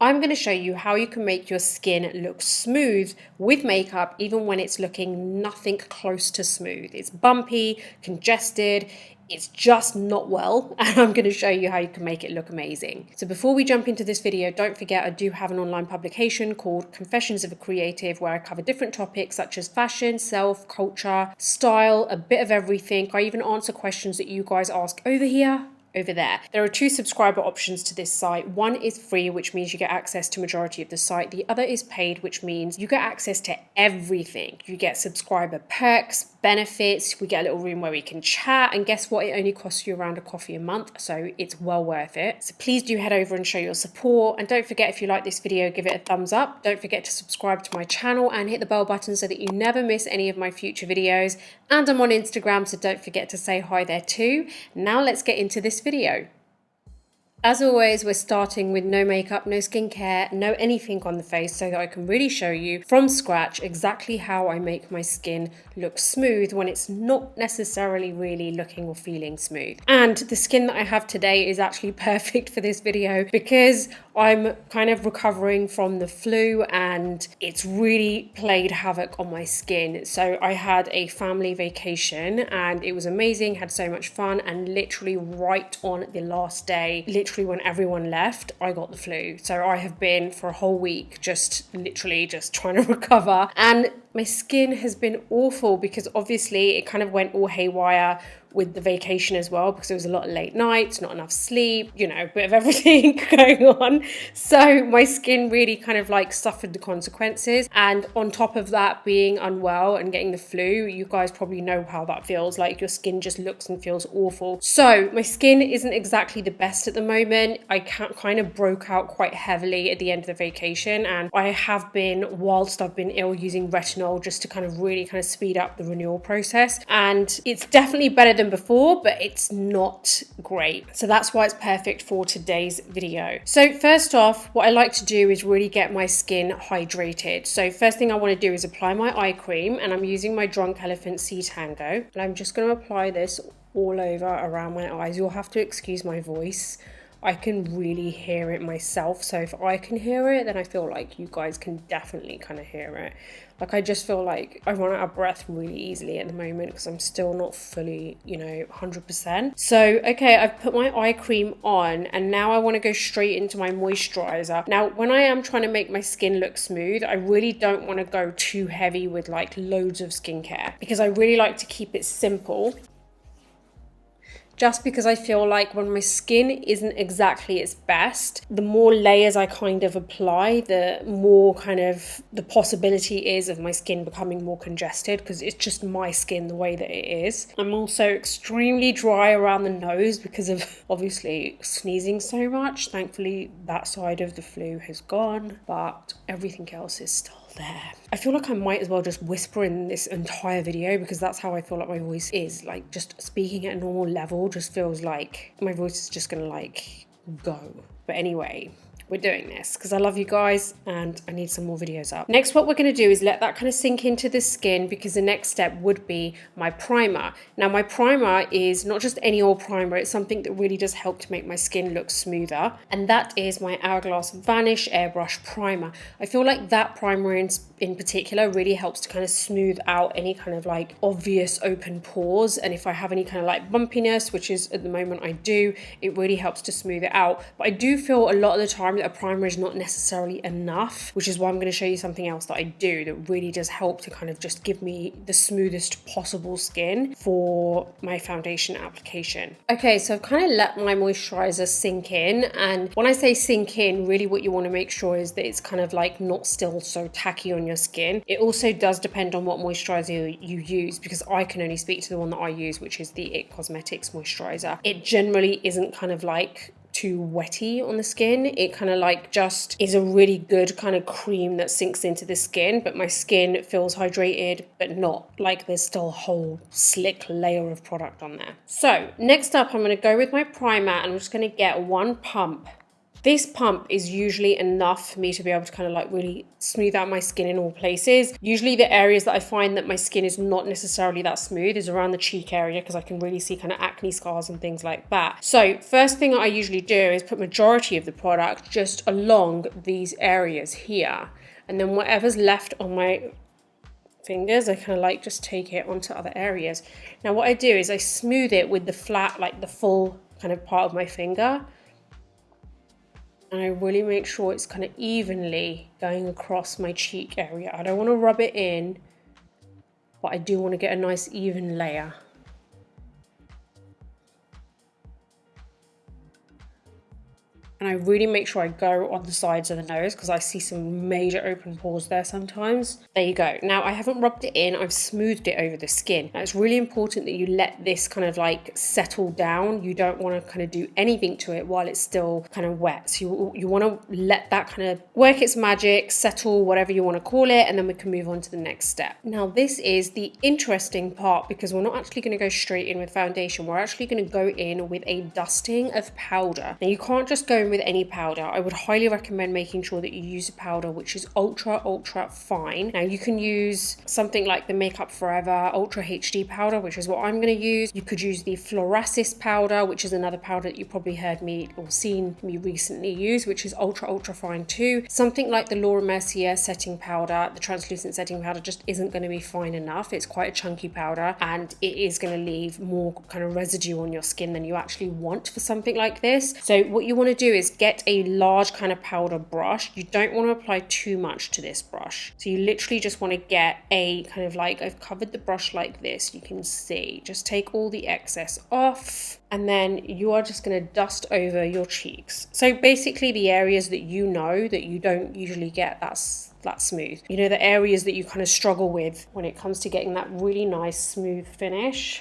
I'm going to show you how you can make your skin look smooth with makeup, even when it's looking nothing close to smooth. It's bumpy, congested, it's just not well, and I'm going to show you how you can make it look amazing. So before we jump into this video, don't forget I do have an online publication called Confessions of a Creative, where I cover different topics such as fashion, self, culture, style, a bit of everything. I even answer questions that you guys ask over here, over there. There are two subscriber options to this site. One is free, which means you get access to majority of the site. The other is paid, which means you get access to everything. You get subscriber perks, benefits, we get a little room where we can chat, and guess what? It only costs you around a coffee a month, so it's well worth it. So please do head over and show your support, and don't forget, if you like this video, give it a thumbs up. Don't forget to subscribe to my channel and hit the bell button so that you never miss any of my future videos. And I'm on Instagram, so don't forget to say hi there too. Now let's get into this video. As always, we're starting with no makeup, no skincare, no anything on the face, so that I can really show you from scratch exactly how I make my skin look smooth when it's not necessarily really looking or feeling smooth. And the skin that I have today is actually perfect for this video because I'm kind of recovering from the flu and it's really played havoc on my skin. So I had a family vacation and it was amazing, had so much fun, and literally right on the last day, literally when everyone left, I got the flu. So I have been for a whole week literally just trying to recover, and my skin has been awful because obviously it kind of went all haywire with the vacation as well, because there was a lot of late nights, not enough sleep, you know, a bit of everything going on. So my skin really kind of like suffered the consequences. And on top of that, being unwell and getting the flu, you guys probably know how that feels. Like your skin just looks and feels awful. So my skin isn't exactly the best at the moment. I kind of broke out quite heavily at the end of the vacation, and I have been, whilst I've been ill, using retinol just to kind of really kind of speed up the renewal process. And it's definitely better than before, but it's not great. So that's why it's perfect for today's video. So first off, what I like to do is really get my skin hydrated. So first thing I want to do is apply my eye cream, and I'm using my Drunk Elephant Sea Tango, and I'm just going to apply this all over around my eyes. You'll have to excuse my voice. I can really hear it myself. So if I can hear it, then I feel like you guys can definitely kind of hear it. Like I just feel like I run out of breath really easily at the moment because I'm still not fully, 100%. So, okay, I've put my eye cream on, and now I want to go straight into my moisturizer. Now, when I am trying to make my skin look smooth, I really don't want to go too heavy with like loads of skincare because I really like to keep it simple. Just because I feel like when my skin isn't exactly its best, the more layers I kind of apply, the more kind of the possibility is of my skin becoming more congested, because it's just my skin the way that it is. I'm also extremely dry around the nose because of obviously sneezing so much. Thankfully, that side of the flu has gone, but everything else is still there. I feel like I might as well just whisper in this entire video because that's how I feel like my voice is. Like just speaking at a normal level just feels like my voice is just gonna like go. But anyway, we're doing this because I love you guys and I need some more videos up. Next, what we're going to do is let that kind of sink into the skin, because the next step would be my primer. Now, my primer is not just any old primer. It's something that really does help to make my skin look smoother. And that is my Hourglass Vanish Airbrush Primer. I feel like that primer in particular really helps to kind of smooth out any kind of like obvious open pores. And if I have any kind of like bumpiness, which is at the moment I do, it really helps to smooth it out. But I do feel a lot of the time that a primer is not necessarily enough, which is why I'm going to show you something else that I do that really does help to kind of just give me the smoothest possible skin for my foundation application. Okay, so I've kind of let my moisturizer sink in, and when I say sink in, really what you want to make sure is that it's kind of like not still so tacky on your skin. It also does depend on what moisturizer you use, because I can only speak to the one that I use, which is the IT Cosmetics moisturizer. It generally isn't kind of like too wetty on the skin. It kind of like just is a really good kind of cream that sinks into the skin, but my skin feels hydrated, but not like there's still a whole slick layer of product on there. So next up, I'm going to go with my primer, and I'm just going to get one pump This pump is usually enough for me to be able to kind of like really smooth out my skin in all places. Usually the areas that I find that my skin is not necessarily that smooth is around the cheek area, because I can really see kind of acne scars and things like that. So first thing I usually do is put majority of the product just along these areas here. And then whatever's left on my fingers, I kind of like just take it onto other areas. Now what I do is I smooth it with the flat, like the full kind of part of my finger. And I really make sure it's kind of evenly going across my cheek area. I don't want to rub it in, but I do want to get a nice even layer. And I really make sure I go on the sides of the nose, because I see some major open pores there sometimes. There you go. Now I haven't rubbed it in, I've smoothed it over the skin. Now it's really important that you let this kind of like settle down. You don't want to kind of do anything to it while it's still kind of wet. So you want to let that kind of work its magic, settle, whatever you want to call it, and then we can move on to the next step. Now this is the interesting part, because we're not actually going to go straight in with foundation. We're actually going to go in with a dusting of powder. Now you can't just go in with any powder. I would highly recommend making sure that you use a powder which is ultra fine. Now you can use something like the Makeup Forever Ultra HD powder, which is what I'm going to use. You could use the Florasis powder, which is another powder that you probably heard me or seen me recently use, which is ultra fine too. Something like the Laura Mercier setting powder, the translucent setting powder, just isn't going to be fine enough. It's quite a chunky powder and it is going to leave more kind of residue on your skin than you actually want for something like this. So what you want to do is get a large kind of powder brush. You don't want to apply too much to this brush. So you literally just want to get a kind of like, I've covered the brush like this, you can see, just take all the excess off. And then you are just going to dust over your cheeks. So basically the areas that you know that you don't usually get that smooth. You know, the areas that you kind of struggle with when it comes to getting that really nice smooth finish.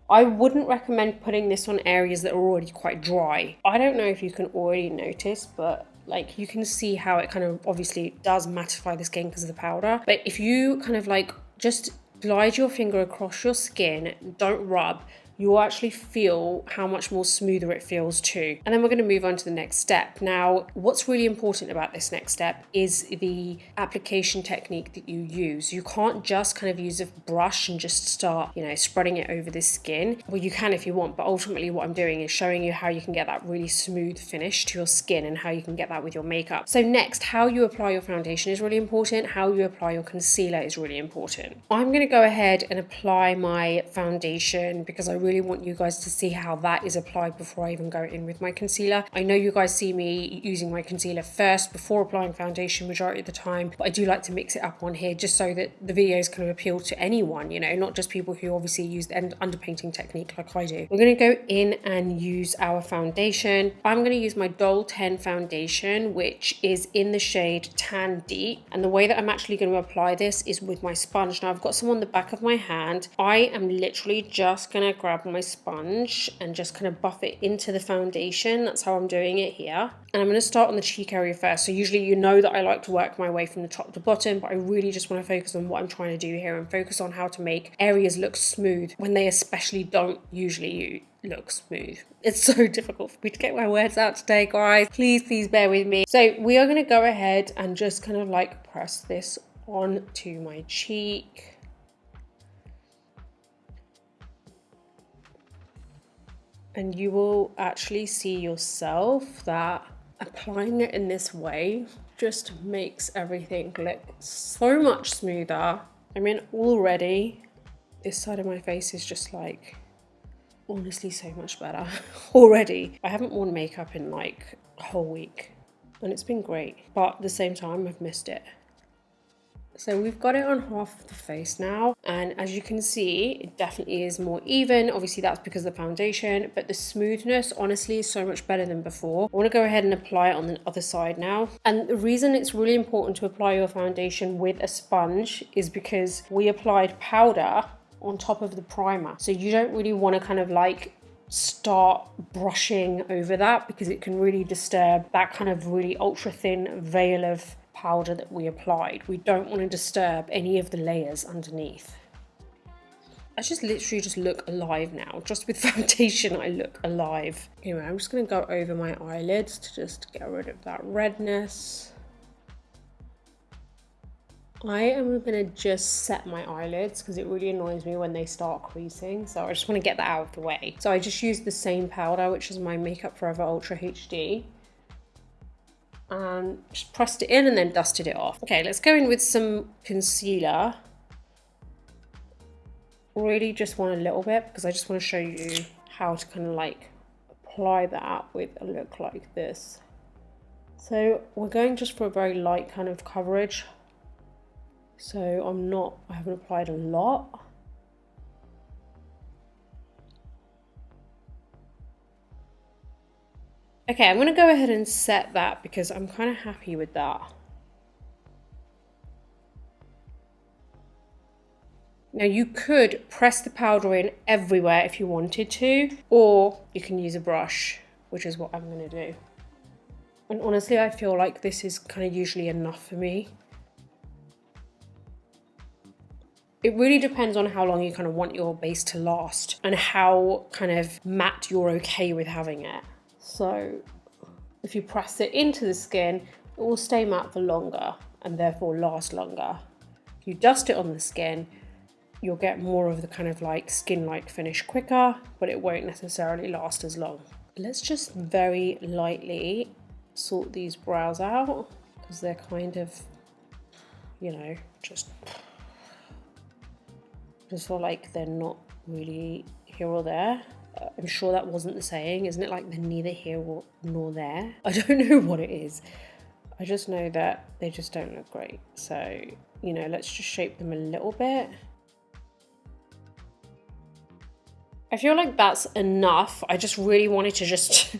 I wouldn't recommend putting this on areas that are already quite dry. I don't know if you can already notice, but like you can see how it kind of obviously does mattify the skin because of the powder. But if you kind of like just glide your finger across your skin, don't rub, you'll actually feel how much more smoother it feels too. And then we're going to move on to the next step. Now, what's really important about this next step is the application technique that you use. You can't just kind of use a brush and just start, you know, spreading it over the skin. Well, you can if you want, but ultimately what I'm doing is showing you how you can get that really smooth finish to your skin and how you can get that with your makeup. So next, how you apply your foundation is really important. How you apply your concealer is really important. I'm going to go ahead and apply my foundation because I really want you guys to see how that is applied before I even go in with my concealer. I know you guys see me using my concealer first before applying foundation majority of the time, but I do like to mix it up on here just so that the videos can appeal to anyone, you know, not just people who obviously use the underpainting technique like I do. We're going to go in and use our foundation. I'm going to use my Doll 10 foundation, which is in the shade Tan Deep. And the way that I'm actually going to apply this is with my sponge. Now I've got some on the back of my hand. I am literally just going to grab my sponge and just kind of buff it into the foundation. That's how I'm doing it here. And I'm going to start on the cheek area first. So usually you know that I like to work my way from the top to bottom, but I really just want to focus on what I'm trying to do here and focus on how to make areas look smooth when they especially don't usually look smooth. It's so difficult for me to get my words out today, guys. Please bear with me. So we are going to go ahead and just kind of like press this onto my cheek. And you will actually see yourself that applying it in this way just makes everything look so much smoother. I mean, already this side of my face is just like honestly so much better already. I haven't worn makeup in like a whole week and it's been great, but at the same time I've missed it. So we've got it on half of the face now, and as you can see, it definitely is more even. Obviously that's because of the foundation, but the smoothness honestly is so much better than before. I want to go ahead and apply it on the other side now. And the reason it's really important to apply your foundation with a sponge is because we applied powder on top of the primer. So you don't really want to kind of like start brushing over that because it can really disturb that kind of really ultra thin veil of powder that we applied. We don't want to disturb any of the layers underneath. I just literally just look alive now. Just with foundation, I look alive. Anyway, I'm just going to go over my eyelids to just get rid of that redness. I am going to just set my eyelids because it really annoys me when they start creasing. So I just want to get that out of the way. So I just used the same powder, which is my Makeup Forever Ultra HD. And just pressed it in and then dusted it off. Okay, let's go in with some concealer. Really just want a little bit because I just want to show you how to kind of like apply that with a look like this. So we're going just for a very light kind of coverage. So I haven't applied a lot. Okay, I'm going to go ahead and set that because I'm kind of happy with that. Now you could press the powder in everywhere if you wanted to, or you can use a brush, which is what I'm going to do. And honestly, I feel like this is kind of usually enough for me. It really depends on how long you kind of want your base to last and how kind of matte you're okay with having it. So if you press it into the skin, it will stay matte for longer and therefore last longer. If you dust it on the skin, you'll get more of the kind of like skin-like finish quicker, but it won't necessarily last as long. Let's just very lightly sort these brows out because they're kind of, you know, just feel like they're not really here or there. I'm sure that wasn't the saying, isn't it? Like they're neither here nor there. I don't know what it is. I just know that they just don't look great. So, you know, let's just shape them a little bit. I feel like that's enough. I just really wanted to just,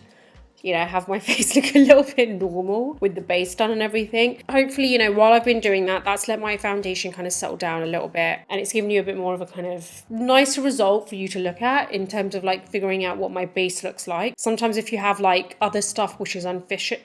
you know, have my face look a little bit normal with the base done and everything. Hopefully, you know, while I've been doing that, that's let my foundation kind of settle down a little bit. And it's given you a bit more of a kind of nicer result for you to look at in terms of like figuring out what my base looks like. Sometimes if you have like other stuff which is unfinished,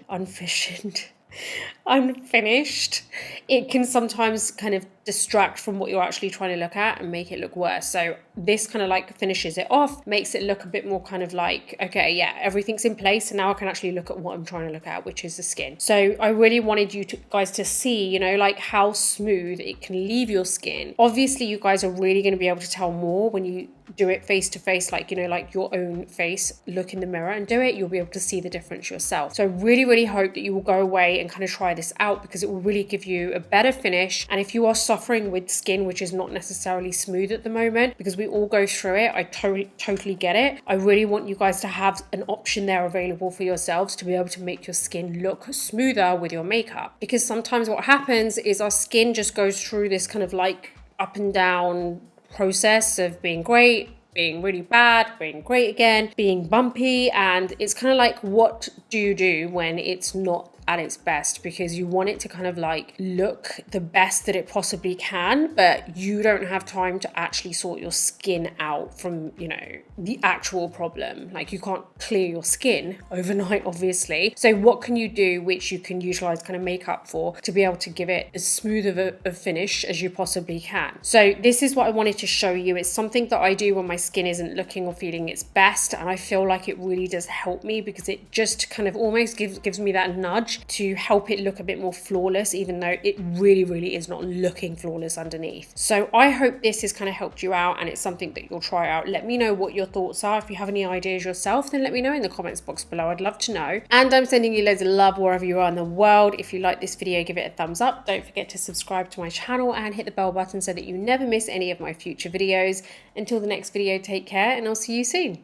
it can sometimes kind of distract from what you're actually trying to look at and make it look worse. So this kind of like finishes it off, makes it look a bit more kind of like, okay, yeah, everything's in place and now I can actually look at what I'm trying to look at, which is the skin. So I really wanted you guys to see, you know, like how smooth it can leave your skin. Obviously you guys are really going to be able to tell more when you do it face to face, like, you know, like your own face, look in the mirror and do it. You'll be able to see the difference yourself. So I really, really hope that you will go away and kind of try this out because it will really give you a better finish. And if you are suffering with skin which is not necessarily smooth at the moment, because we all go through it, I totally get it. I really want you guys to have an option there available for yourselves to be able to make your skin look smoother with your makeup. Because sometimes what happens is our skin just goes through this kind of like up and down process of being great, being really bad, being great again, being bumpy, and it's kind of like, what do you do when it's not at its best? Because you want it to kind of like look the best that it possibly can, but you don't have time to actually sort your skin out from, you know, the actual problem. Like you can't clear your skin overnight, obviously. So what can you do which you can utilize kind of makeup for to be able to give it as smooth of a finish as you possibly can? So this is what I wanted to show you. It's something that I do when my skin isn't looking or feeling its best, and I feel like it really does help me because it just kind of almost gives me that nudge to help it look a bit more flawless, even though it really is not looking flawless underneath. So I hope this has kind of helped you out and it's something that you'll try out. Let me know what your thoughts are. If you have any ideas yourself, then let me know in the comments box below. I'd love to know. And I'm sending you loads of love wherever you are in the world. If you like this video, give it a thumbs up. Don't forget to subscribe to my channel and hit the bell button so that you never miss any of my future videos. Until the next video, take care and I'll see you soon.